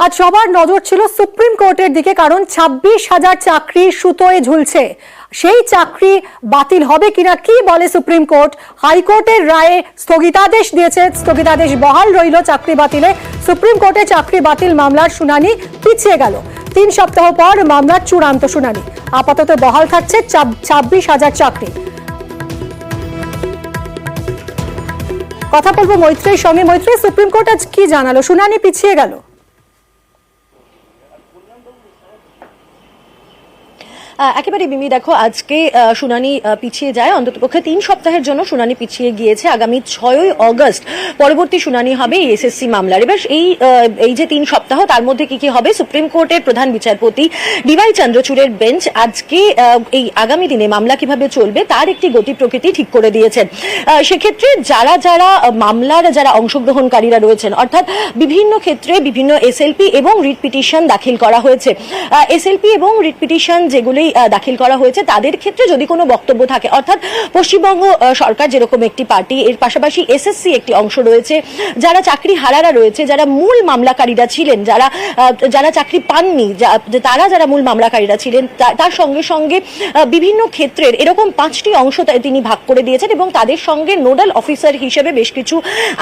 আজ সবার নজর ছিল সুপ্রিম কোর্টের দিকে, কারণ 26,000 চাকরি সুতোয় ঝুলছে। সেই চাকরি বাতিল হবে কিনা, কি বলে সুপ্রিম কোর্ট? হাইকোর্টের রায়ে স্থগিতাদেশ দিয়েছে, স্থগিতাদেশ বহাল রইল চাকরি বাতিলে। সুপ্রিম কোর্টে চাকরি বাতিল মামলার শুনানি পিছিয়ে গেল। 3 সপ্তাহ পর মামলার চূড়ান্ত শুনানি। আপাতত বহাল থাকছে 26,000 চাকরি। কথা বলবো মৈত্রীর সঙ্গে। মৈত্রী, সুপ্রিম কোর্ট আজ কি জানালো? শুনানি পিছিয়ে গেল। একেবারে মিমি, দেখো আজকে শুনানি পিছিয়ে যায়, অন্ততপক্ষে 3 সপ্তাহের জন্য শুনানি পিছিয়ে গিয়েছে। আগামী 6ই অগস্ট পরবর্তী শুনানি হবে এসএসসি মামলার। এবার এই যে 3 সপ্তাহ, তার মধ্যে কি কি হবে? সুপ্রিম কোর্টের প্রধান বিচারপতি ডিওয়াই চন্দ্রচূড়ের বেঞ্চ আজকে এই আগামী দিনে মামলা কিভাবে চলবে তার একটি গতি প্রকৃতি ঠিক করে দিয়েছেন। সেক্ষেত্রে যারা মামলার অংশগ্রহণকারীরা রয়েছেন, অর্থাৎ বিভিন্ন ক্ষেত্রে বিভিন্ন এসএলপি এবং রিট পিটিশন দাখিল করা হয়েছে। এসএলপি এবং রিট পিটিশন যেগুলি দাখিল করা হয়েছে তাদের ক্ষেত্রে যদি কোনো বক্তব্য থাকে, অর্থাৎ পশ্চিমবঙ্গ সরকার যেরকম একটি পার্টি, এর পাশাপাশি এসএসসি একটি অংশ রয়েছে, যারা চাকরি হারারা রয়েছে, যারা মূল মামলাকারীরা ছিলেন, যারা চাকরি পাননি, যারা মূল মামলাকারীরা ছিলেন, তার সঙ্গে সঙ্গে বিভিন্ন ক্ষেত্রের এরকম 5টি অংশ তিনি ভাগ করে দিয়েছেন এবং তাদের সঙ্গে নোডাল অফিসার হিসেবে বেশ কিছু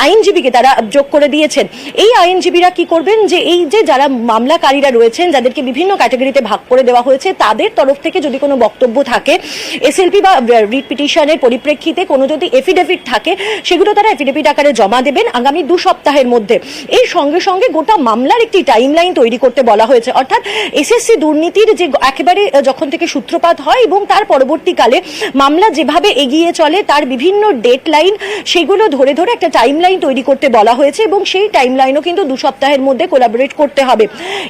আইনজীবীকে তারা যোগ করে দিয়েছেন। এই আইনজীবীরা কি করবেন, যে এই যে যারা মামলাকারীরা রয়েছেন, যাদেরকে বিভিন্ন ক্যাটাগরিতে ভাগ করে দেওয়া হয়েছে, তাদের তরফ থেকে যদি কোনো বক্তব্য থাকে এসএলপি বা রিট পিটিশনের পরিপ্রেক্ষিতে, কোনো যদি এফিডেভিট থাকে, সেগুলো তারা এফিডেভিট আকারে জমা দেবেন আগামী 2 সপ্তাহের মধ্যে। এর সঙ্গে সঙ্গে গোটা মামলার একটি টাইমলাইন তৈরি করতে বলা হয়েছে, অর্থাৎ এসএসসি দুর্নীতির যে একেবারে যখন থেকে সূত্রপাত হয় এবং তার পরবর্তীকালে মামলা যেভাবে এগিয়ে চলে তার বিভিন্ন ডেডলাইন, সেগুলো ধরে ধরে একটা টাইমলাইন তৈরি করতে বলা হয়েছে এবং সেই টাইমলাইনও কিন্তু 2 সপ্তাহের মধ্যে কোলাবোরেট করতে হবে।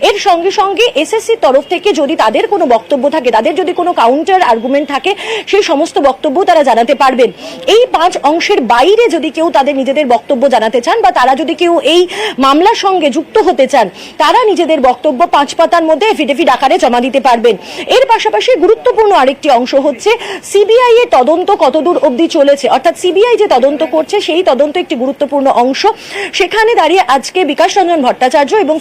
এর সঙ্গে সঙ্গে এসএসসির তরফ থেকে যদি তাদের কোনো বক্তব্য থাকে, তাদের যদি কোনো কাউন্টার আর্গুমেন্ট থাকে, সেই সমস্ত বক্তব্য তারা জানাতে পারবেন। এই 5 অংশের বাইরে যদি কেউ তাদের নিজেদের বক্তব্য জানাতে চান বা তারা যদি কেউ এই মামলার সঙ্গে যুক্ত হতে চান, তারা নিজেদের বক্তব্য 5 পাতার মধ্যে এফিডেভিট আকারে জমা দিতে পারবেন। এর পাশাপাশি গুরুত্বপূর্ণ আরেকটি অংশ হচ্ছে সিবিআই এর তদন্ত কতদূর অবধি চলেছে, অর্থাৎ সিবিআই যে তদন্ত করছে সেই তদন্ত একটি গুরুত্বপূর্ণ অংশ। সেখানে দাঁড়িয়ে আজকে বিকাশ রঞ্জন ভট্টাচার্য এবং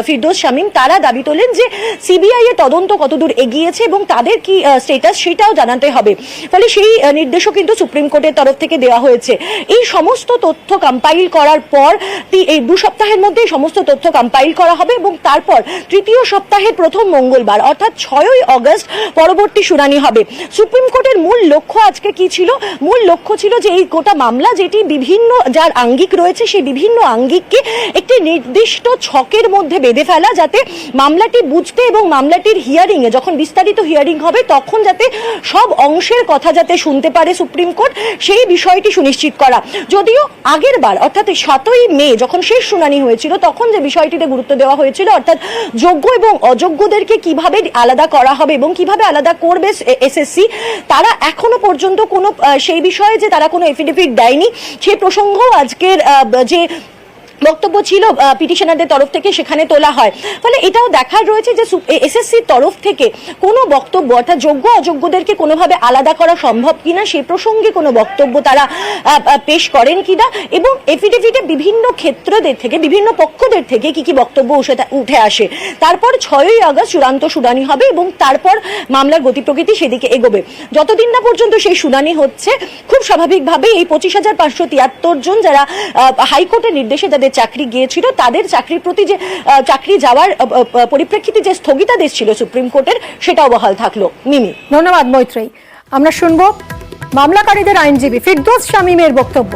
ফিরদৌস শামীম তারা দাবি তোলেন যে সিবিআই এর তদন্ত কতদূর এগিয়েছে এবং তাদের কি স্ট্যাটাস সেটাও জানাতে হবে। ফলে সেই নির্দেশও কিন্তু সুপ্রিম কোর্টের তরফ থেকে দেওয়া হয়েছে। এই সমস্ত তথ্য কম্পাইল করার পর এই 2 সপ্তাহের মধ্যে সমস্ত তথ্য কম্পাইল করা হবে এবং তারপর 3য় সপ্তাহের প্রথম মঙ্গলবার অর্থাৎ 6ই অগস্ট পরবর্তী শুনানি হবে। সুপ্রিম কোর্টের মূল লক্ষ্য আজকে কি ছিল? মূল লক্ষ্য ছিল যে এই গোটা মামলা, যেটি বিভিন্ন যার আঙ্গিক রয়েছে, সেই বিভিন্ন আঙ্গিককে একটি নির্দিষ্ট ছকের মধ্যে বেঁধে ফেলা, যাতে মামলাটি বুঝতে এবং মামলাটির হিয়ারিং এ যখন বিস্তারিত হিয়ারিং হবে তখন যাতে সব অংশের কথা যাতে শুনতে পারে সুপ্রিম কোর্ট, সেই বিষয়টি সুনিশ্চিত করা। যদিও আগের বার অর্থাৎ 7ই মে যখন শেষ শুনানি হয়েছিল, তখন যে বিষয়টিতে গুরুত্ব দেওয়া হয়েছিল, অর্থাৎ যোগ্য এবং অযোগ্যদেরকে কিভাবে আলাদা করা হবে এবং কিভাবে আলাদা করবে এসএসসি, তারা এখনো পর্যন্ত কোনো সেই বিষয়ে যে তারা কোনো এফিডেভিট দেয়নি, সেই প্রসঙ্গও আজকের যে বক্তব্য ছিল পিটিশনারদের তরফ থেকে সেখানে তোলা হয়। ফলে এটাও দেখার রয়েছে যে এসএসসির তরফ থেকে কোনো বক্তব্য, অর্থাৎ যোগ্য অযোগ্যদেরকে কোনোভাবে আলাদা করা সম্ভব কিনা সে প্রসঙ্গে কোনো বক্তব্য তারা পেশ করেন কিনা, এবং এফিডেভিটে বিভিন্ন ক্ষেত্রদের থেকে, বিভিন্ন পক্ষদের থেকে কি কি বক্তব্য উঠে আসে। তারপর 6ই আগস্ট চূড়ান্ত শুনানি হবে এবং তারপর মামলার গতি প্রকৃতি সেদিকে এগোবে। যতদিন না পর্যন্ত সেই শুনানি হচ্ছে, খুব স্বাভাবিকভাবে এই 25,573 জন যারা হাইকোর্টের নির্দেশে যাদের চাকরি গিয়েছিল, তাদের চাকরির প্রতি যে চাকরি যাওয়ার পরিপ্রেক্ষিতে যে স্থগিতাদেশ ছিল সুপ্রিম কোর্টের, সেটাও বহাল থাকলো। মিমি, ধন্যবাদ মৈত্রী। আমরা শুনবো মামলাকারীদের আইনজীবী ফিরদৌস শামীমের বক্তব্য।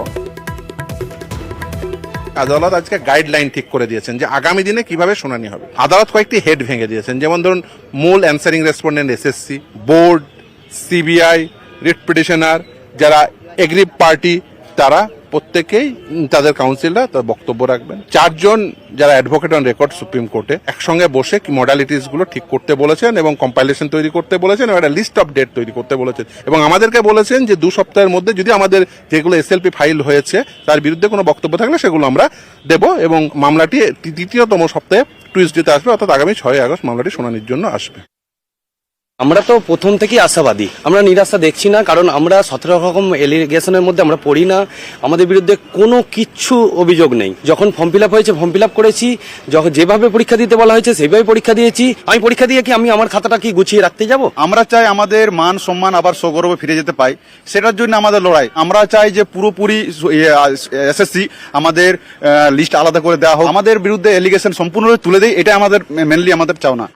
আদালত আজকে গাইডলাইন ঠিক করে দিয়েছেন যে আগামী দিনে কিভাবে শুনানি হবে। আদালত কয়েকটি হেড ভেঙে দিয়েছেন, যেমন ধরুন মূল answering respondent SSC, board, CBI, writ petitioner, যারা এগ্রি পার্টি, তারা প্রত্যেকেই তাদের কাউন্সিলরা তার বক্তব্য রাখবেন। 4 জন যারা অ্যাডভোকেট অন রেকর্ড সুপ্রিম কোর্টে একসঙ্গে বসে কি মডালিটিস গুলো ঠিক করতে বলেছেন এবং কম্পাইলেশন তৈরি করতে বলেছেন এবং একটা লিস্ট অফ ডেট তৈরি করতে বলেছেন এবং আমাদেরকে বলেছেন যে 2 সপ্তাহের মধ্যে যদি আমাদের যেগুলো এসএলপি ফাইল হয়েছে তার বিরুদ্ধে কোনো বক্তব্য থাকলে সেগুলো আমরা দেব এবং মামলাটি 3য়তম সপ্তাহে টুইসডেতে আসবে, অর্থাৎ আগামী 6ই আগস্ট মামলাটি শুনানির জন্য আসবে। আমরা তো প্রথম থেকেই আশাবাদী, আমরা নিরাশা দেখছি না, কারণ আমরা 17 রকম এলিগেশনের মধ্যে আমরা পড়ি না, আমাদের বিরুদ্ধে কোনো কিচ্ছু অভিযোগ নেই। যখন ফর্ম ফিল আপ হয়েছে ফর্ম ফিল আপ করেছি, যখন যেভাবে পরীক্ষা দিতে বলা হয়েছে সেভাবে পরীক্ষা দিয়েছি। আমি পরীক্ষা দিয়ে কি আমি আমার খাতাটা কি গুছিয়ে রাখতে যাব? আমরা চাই আমাদের মান সম্মান আবার সগৌরবে ফিরে যেতে পাই, সেটার জন্য আমাদের লড়াই। আমরা চাই যে পুরোপুরি এসএসসি আমাদের লিস্ট আলাদা করে দেওয়া হোক, আমাদের বিরুদ্ধে এলিগেশন সম্পূর্ণ তুলে দেয়, এটা আমাদের মেনলি আমাদের চাওনা।